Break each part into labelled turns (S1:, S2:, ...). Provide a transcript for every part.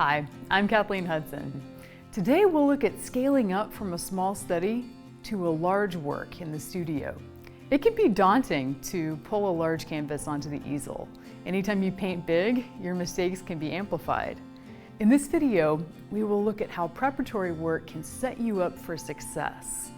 S1: Hi, I'm Kathleen Hudson. Today we'll look at scaling up from a small study to a large work in the studio. It can be daunting to pull a large canvas onto the easel. Anytime you paint big, your mistakes can be amplified. In this video, we will look at how preparatory work can set you up for success.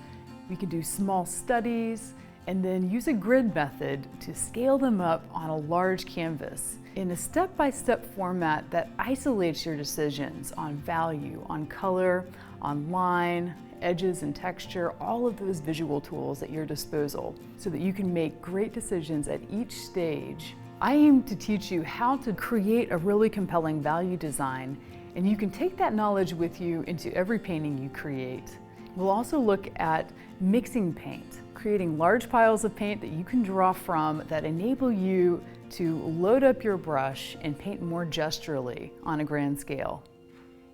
S1: We can do small studies and then use a grid method to scale them up on a large canvas in a step-by-step format that isolates your decisions on value, on color, on line, edges and texture, all of those visual tools at your disposal so that you can make great decisions at each stage. I aim to teach you how to create a really compelling value design, and you can take that knowledge with you into every painting you create. We'll also look at mixing paint, creating large piles of paint that you can draw from that enable you to load up your brush and paint more gesturally on a grand scale.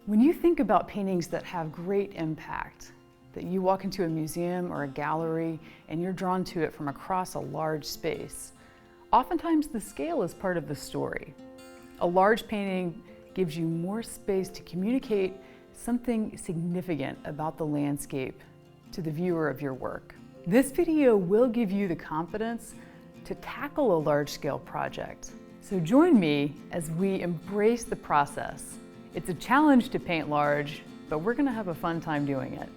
S1: When you think about paintings that have great impact, that you walk into a museum or a gallery and you're drawn to it from across a large space, oftentimes the scale is part of the story. A large painting gives you more space to communicate something significant about the landscape to the viewer of your work. This video will give you the confidence to tackle a large-scale project. So join me as we embrace the process. It's a challenge to paint large, but we're going to have a fun time doing it.